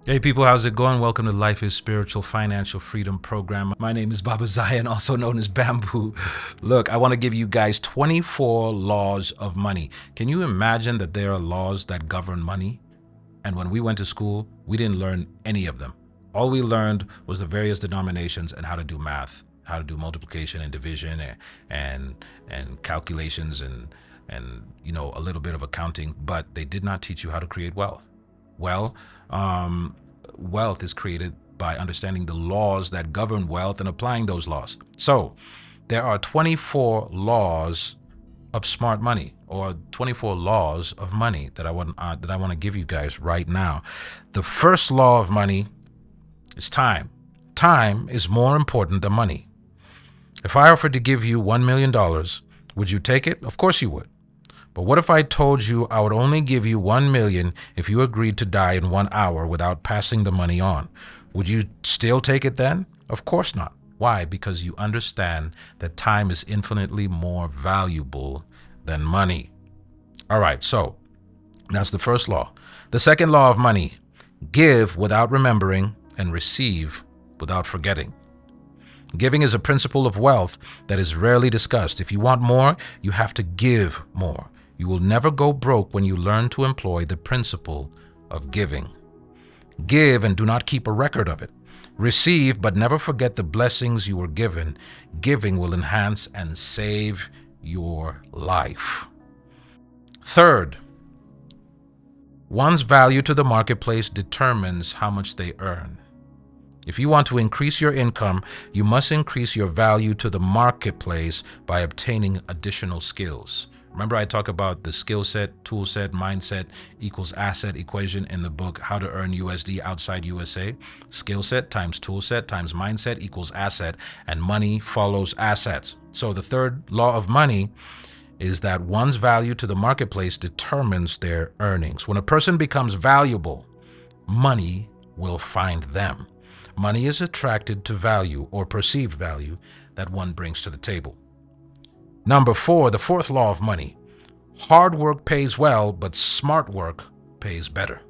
Hey people, how's it going? Welcome to LIS Spiritual Financial Freedom Program. My name is Baba Zion, also known as Bamboo. Look, I want to give you guys 24 laws of money. Can you imagine that there are laws that govern money? And when we went to school, we didn't learn any of them. All we learned was the various denominations and how to do math, how to do multiplication and division and calculations and a little bit of accounting, but they did not teach you how to create wealth. Well, wealth is created by understanding the laws that govern wealth and applying those laws. So there are 24 laws of smart money, or 24 laws of money that I want to give you guys right now. The first law of money is time. Time is more important than money. If I offered to give you $1 million, would you take it? Of course you would. But what if I told you I would only give you 1 million if you agreed to die in 1 hour without passing the money on? Would you still take it then? Of course not. Why? Because you understand that time is infinitely more valuable than money. All right, so that's the first law. The second law of money: give without remembering and receive without forgetting. Giving is a principle of wealth that is rarely discussed. If you want more, you have to give more. You will never go broke when you learn to employ the principle of giving. Give and do not keep a record of it. Receive, but never forget the blessings you were given. Giving will enhance and save your life. Third, one's value to the marketplace determines how much they earn. If you want to increase your income, you must increase your value to the marketplace by obtaining additional skills. Remember, I talk about the skill set, tool set, mindset equals asset equation in the book, How to Earn USD Outside USA. Skill set times tool set times mindset equals asset, and money follows assets. So the third law of money is that one's value to the marketplace determines their earnings. When a person becomes valuable, money will find them. Money is attracted to value or perceived value that one brings to the table. Number 4, the fourth law of money: hard work pays well, but smart work pays better.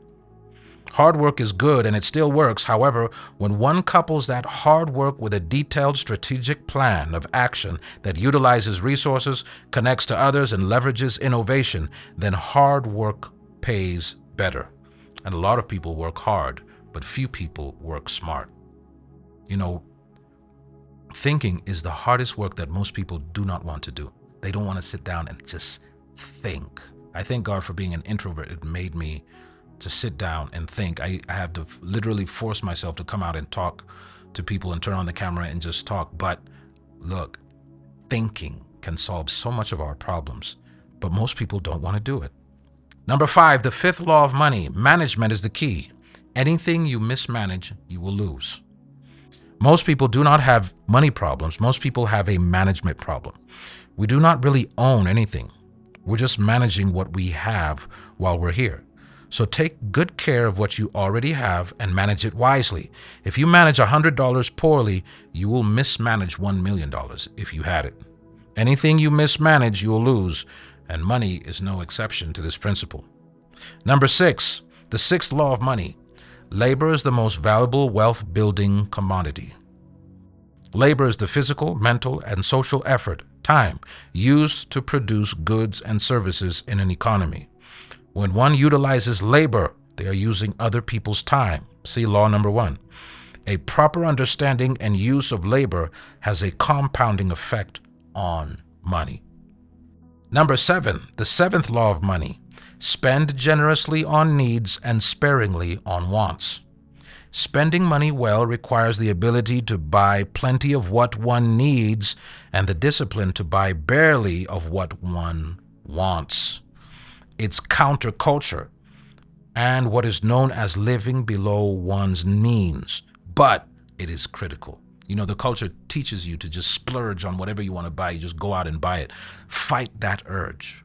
Hard work is good and it still works. However, when one couples that hard work with a detailed strategic plan of action that utilizes resources, connects to others, and leverages innovation, then hard work pays better. And a lot of people work hard, but few people work smart. Thinking is the hardest work that most people do not want to do. They don't want to sit down and just think. I thank God for being an introvert. It made me to sit down and think. I have to literally force myself to come out and talk to people and turn on the camera and just talk. But look, thinking can solve so much of our problems, but most people don't want to do it. Number 5, the fifth law of money: management is the key. Anything you mismanage, you will lose. Most people do not have money problems. Most people have a management problem. We do not really own anything. We're just managing what we have while we're here. So take good care of what you already have and manage it wisely. If you manage $100 poorly, you will mismanage $1 million if you had it. Anything you mismanage, you'll lose, and money is no exception to this principle. Number 6, the sixth law of money: labor is the most valuable wealth-building commodity. Labor is the physical, mental, and social effort, time, used to produce goods and services in an economy. When one utilizes labor, they are using other people's time. See law number 1. A proper understanding and use of labor has a compounding effect on money. Number 7, the seventh law of money: spend generously on needs and sparingly on wants. Spending money well requires the ability to buy plenty of what one needs and the discipline to buy barely of what one wants. It's counterculture and what is known as living below one's means, but it is critical. The culture teaches you to just splurge on whatever you want to buy. You just go out and buy it. Fight that urge.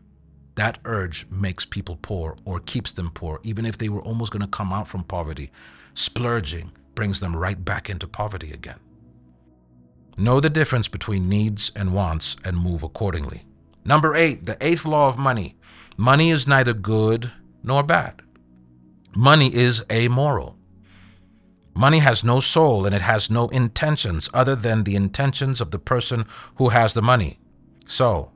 That urge makes people poor or keeps them poor, even if they were almost going to come out from poverty. Splurging brings them right back into poverty again. Know the difference between needs and wants and move accordingly. Number 8, the eighth law of money: money is neither good nor bad. Money is amoral. Money has no soul and it has no intentions other than the intentions of the person who has the money. So,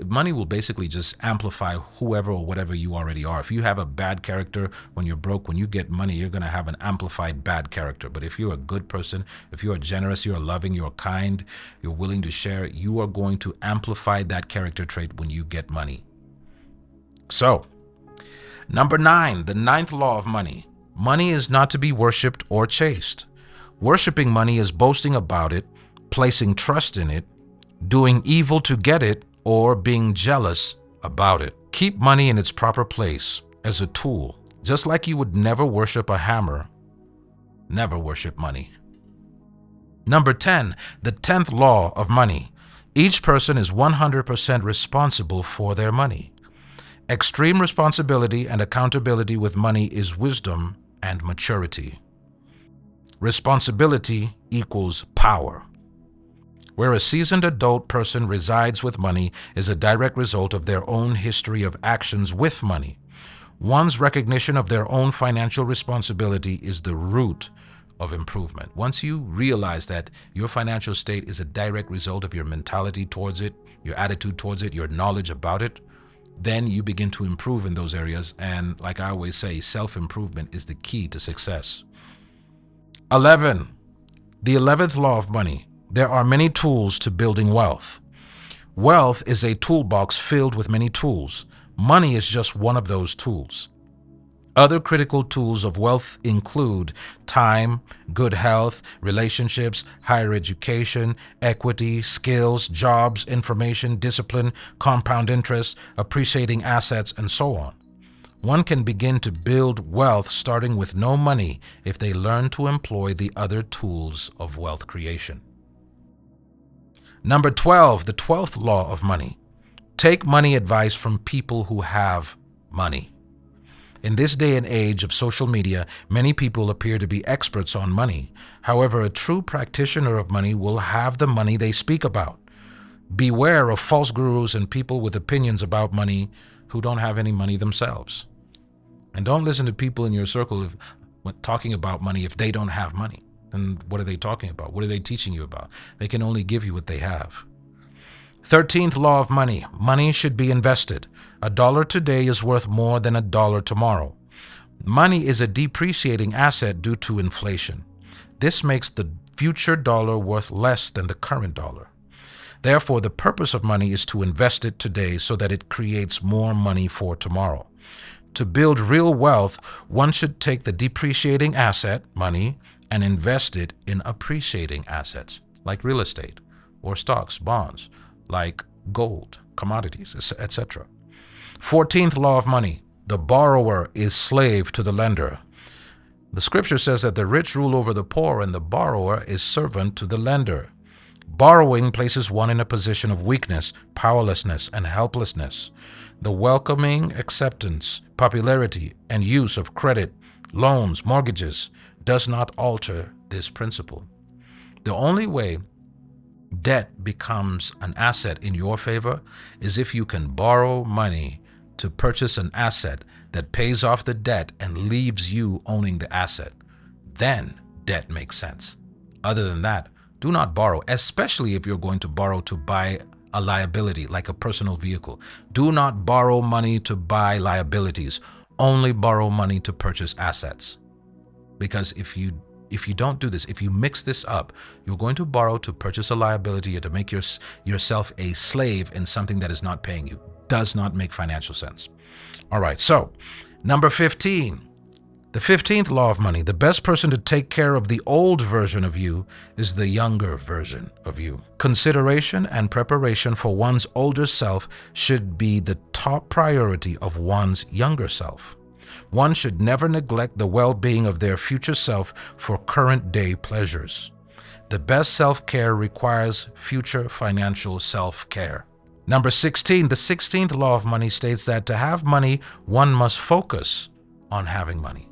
money will basically just amplify whoever or whatever you already are. If you have a bad character when you're broke, when you get money, you're going to have an amplified bad character. But if you're a good person, if you are generous, you're loving, you're kind, you're willing to share, you are going to amplify that character trait when you get money. So, number 9, the 9th law of money. Money is not to be worshipped or chased. Worshipping money is boasting about it, placing trust in it, doing evil to get it, or being jealous about it. Keep money in its proper place as a tool. Just like you would never worship a hammer, never worship money. Number 10, the 10th law of money. Each person is 100% responsible for their money. Extreme responsibility and accountability with money is wisdom and maturity. Responsibility equals power. Where a seasoned adult person resides with money is a direct result of their own history of actions with money. One's recognition of their own financial responsibility is the root of improvement. Once you realize that your financial state is a direct result of your mentality towards it, your attitude towards it, your knowledge about it, then you begin to improve in those areas. And like I always say, self-improvement is the key to success. 11. The 11th law of money. There are many tools to building wealth. Wealth is a toolbox filled with many tools. Money is just one of those tools. Other critical tools of wealth include time, good health, relationships, higher education, equity, skills, jobs, information, discipline, compound interest, appreciating assets, and so on. One can begin to build wealth starting with no money if they learn to employ the other tools of wealth creation. Number 12, the 12th law of money. Take money advice from people who have money. In this day and age of social media, many people appear to be experts on money. However, a true practitioner of money will have the money they speak about. Beware of false gurus and people with opinions about money who don't have any money themselves. And don't listen to people in your circle talking about money if they don't have money. And what are they talking about? What are they teaching you about? They can only give you what they have. 13th law of money. Money should be invested. $1 today is worth more than $1 tomorrow. Money is a depreciating asset due to inflation. This makes the future dollar worth less than the current dollar. Therefore, the purpose of money is to invest it today so that it creates more money for tomorrow. To build real wealth, one should take the depreciating asset, money, and invest it in appreciating assets like real estate or stocks, bonds, like gold, commodities, etc. 14th law of money. The borrower is slave to the lender. The scripture says that the rich rule over the poor and the borrower is servant to the lender. Borrowing places one in a position of weakness, powerlessness, and helplessness. The welcoming acceptance, popularity, and use of credit, loans, mortgages does not alter this principle. The only way debt becomes an asset in your favor is if you can borrow money to purchase an asset that pays off the debt and leaves you owning the asset. Then debt makes sense. Other than that, do not borrow, especially if you're going to borrow to buy a liability like a personal vehicle. Do not borrow money to buy liabilities. Only borrow money to purchase assets. Because if you don't do this, if you mix this up, you're going to borrow to purchase a liability or to make yourself a slave in something that is not paying you. Does not make financial sense. All right, so number 15, the 15th law of money. The best person to take care of the old version of you is the younger version of you. Consideration and preparation for one's older self should be the top priority of one's younger self. One should never neglect the well-being of their future self for current day pleasures. The best self-care requires future financial self-care. Number 16, the 16th law of money states that to have money, one must focus on having money.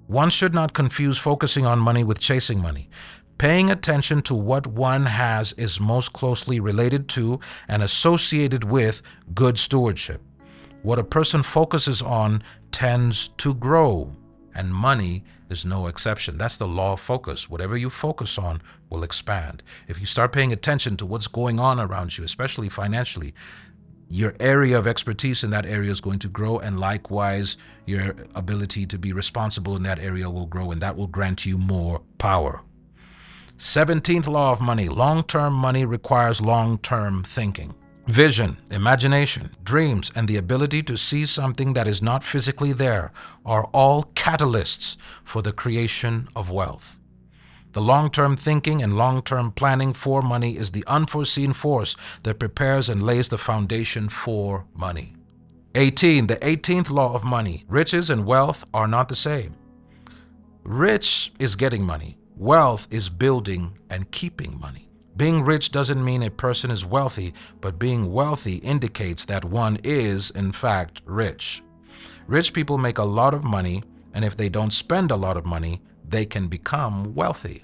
One should not confuse focusing on money with chasing money. Paying attention to what one has is most closely related to and associated with good stewardship. What a person focuses on tends to grow. And money is no exception. That's the law of focus. Whatever you focus on will expand. If you start paying attention to what's going on around you, especially financially, your area of expertise in that area is going to grow, and likewise, your ability to be responsible in that area will grow, and that will grant you more power. 17th law of money. Long-term money requires long-term thinking. Vision, imagination, dreams, and the ability to see something that is not physically there are all catalysts for the creation of wealth. The long-term thinking and long-term planning for money is the unforeseen force that prepares and lays the foundation for money. 18. The 18th law of money. Riches and wealth are not the same. Rich is getting money. Wealth is building and keeping money. Being rich doesn't mean a person is wealthy, but being wealthy indicates that one is, in fact, rich. Rich people make a lot of money, and if they don't spend a lot of money, they can become wealthy.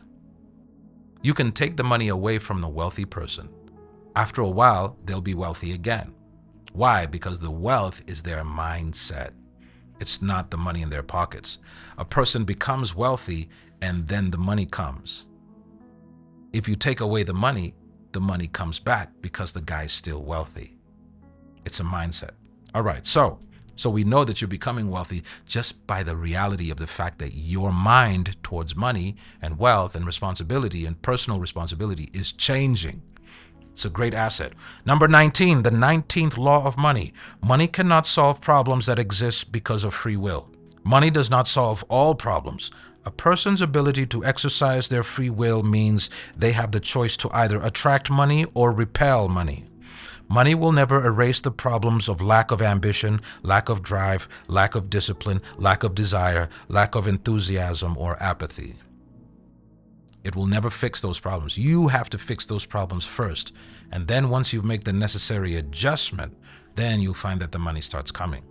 You can take the money away from the wealthy person. After a while, they'll be wealthy again. Why? Because the wealth is their mindset. It's not the money in their pockets. A person becomes wealthy, and then the money comes. If you take away the money comes back because the guy's still wealthy. It's a mindset. All right, so we know that you're becoming wealthy just by the reality of the fact that your mind towards money and wealth and responsibility and personal responsibility is changing. It's a great asset. Number 19, the 19th law of money. Money cannot solve problems that exist because of free will. Money does not solve all problems. A person's ability to exercise their free will means they have the choice to either attract money or repel money. Money will never erase the problems of lack of ambition, lack of drive, lack of discipline, lack of desire, lack of enthusiasm, or apathy. It will never fix those problems. You have to fix those problems first. And then once you make the necessary adjustment, then you'll find that the money starts coming.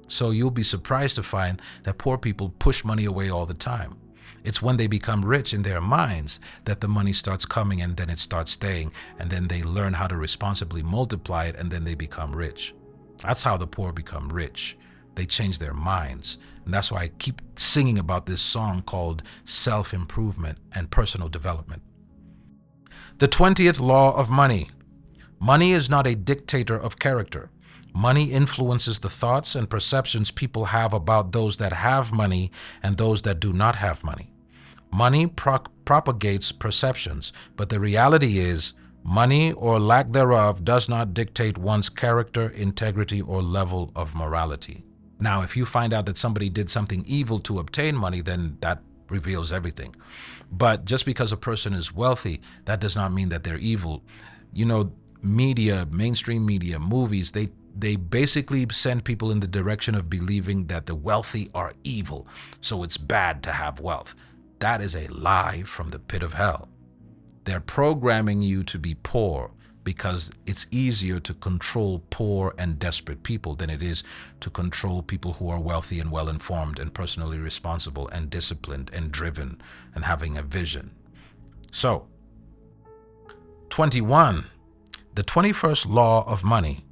So you'll be surprised to find that poor people push money away all the time. It's when they become rich in their minds that the money starts coming, and then it starts staying, and then they learn how to responsibly multiply it, and then they become rich. That's how the poor become rich. They change their minds. And that's why I keep singing about this song called self-improvement and personal development. The 20th law of money. Money is not a dictator of character. Money influences the thoughts and perceptions people have about those that have money and those that do not have money. Money propagates perceptions, but the reality is money or lack thereof does not dictate one's character, integrity, or level of morality. Now, if you find out that somebody did something evil to obtain money, then that reveals everything. But just because a person is wealthy, that does not mean that they're evil. You know, media, mainstream media, movies, they basically send people in the direction of believing that the wealthy are evil, so it's bad to have wealth. That is a lie from the pit of hell. They're programming you to be poor because it's easier to control poor and desperate people than it is to control people who are wealthy and well-informed and personally responsible and disciplined and driven and having a vision. So, 21, the 21st law of money.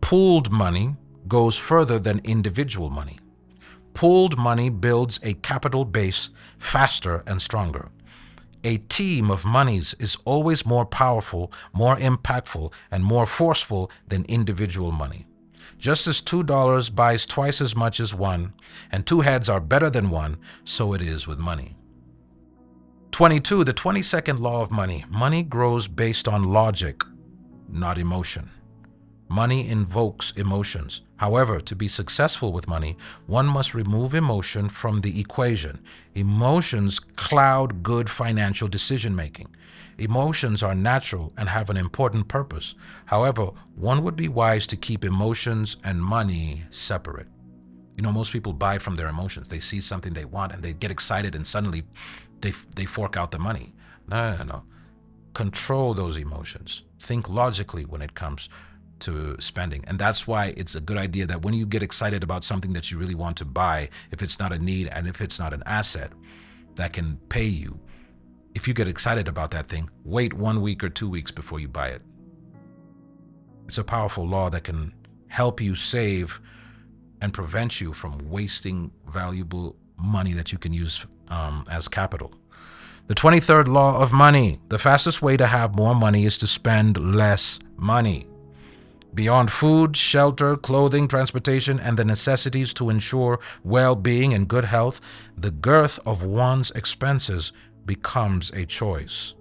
Pooled money goes further than individual money. Pooled money builds a capital base faster and stronger. A team of monies is always more powerful, more impactful, and more forceful than individual money. Just as $2 buys twice as much as one, and two heads are better than one, so it is with money. 22, the 22nd law of money. Money grows based on logic, not emotion. Money invokes emotions. However, to be successful with money, one must remove emotion from the equation. Emotions cloud good financial decision-making. Emotions are natural and have an important purpose. However, one would be wise to keep emotions and money separate. You know, most people buy from their emotions. They see something they want and they get excited and suddenly they fork out the money. No. Control those emotions. Think logically when it comes to spending. And that's why it's a good idea that when you get excited about something that you really want to buy, if it's not a need and if it's not an asset that can pay you, if you get excited about that thing, wait 1 week or 2 weeks before you buy it. It's a powerful law that can help you save and prevent you from wasting valuable money that you can use as capital. The 23rd law of money: the fastest way to have more money is to spend less money. Beyond food, shelter, clothing, transportation, and the necessities to ensure well-being and good health, the girth of one's expenses becomes a choice.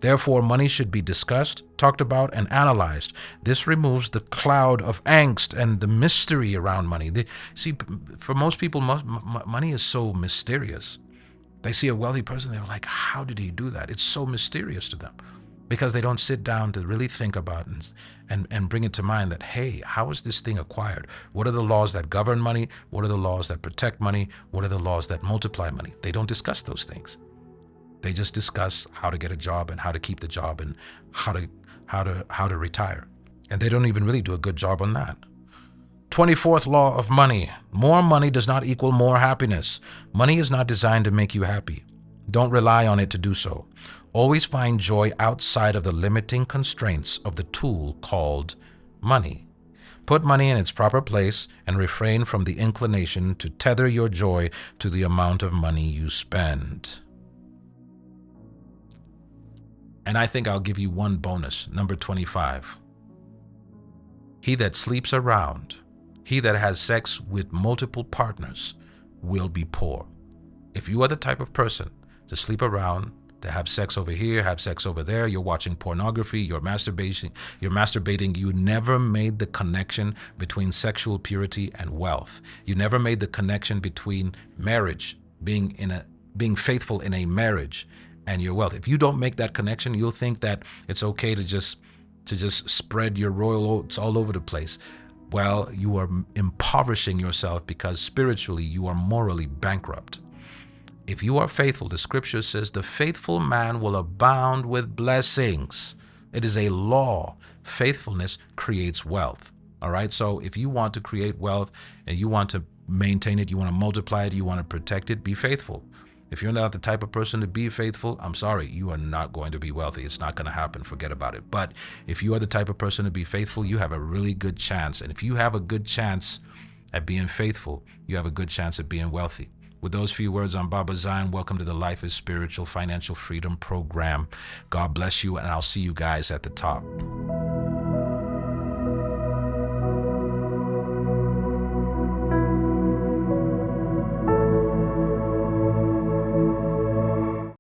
Therefore, money should be discussed, talked about, and analyzed. This removes the cloud of angst and the mystery around money. See, for most people, money is so mysterious. They see a wealthy person, they're like, how did he do that? It's so mysterious to them because they don't sit down to really think about and bring it to mind that, hey, how is this thing acquired? What are the laws that govern money? What are the laws that protect money? What are the laws that multiply money? They don't discuss those things. They just discuss how to get a job and how to keep the job and how to retire. And they don't even really do a good job on that. 24th law of money: more money does not equal more happiness. Money is not designed to make you happy. Don't rely on it to do so. Always find joy outside of the limiting constraints of the tool called money. Put money in its proper place and refrain from the inclination to tether your joy to the amount of money you spend. And I think I'll give you one bonus, number 25. He that sleeps around, he that has sex with multiple partners, will be poor. If you are the type of person to sleep around, to have sex over here, have sex over there, you're watching pornography, you're masturbating, you never made the connection between sexual purity and wealth. You never made the connection between marriage, being faithful in a marriage, and your wealth. If you don't make that connection, you'll think that it's okay to just spread your royal oats all over the place. Well, you are impoverishing yourself because spiritually you are morally bankrupt. If you are faithful, the scripture says the faithful man will abound with blessings. It is a law. Faithfulness creates wealth. All right. So if you want to create wealth and you want to maintain it, you want to multiply it, you want to protect it, be faithful. If you're not the type of person to be faithful, I'm sorry, you are not going to be wealthy. It's not going to happen. Forget about it. But if you are the type of person to be faithful, you have a really good chance. And if you have a good chance at being faithful, you have a good chance at being wealthy. With those few words, I'm Baba Zion. Welcome to the Life is Spiritual Financial Freedom Program. God bless you, and I'll see you guys at the top.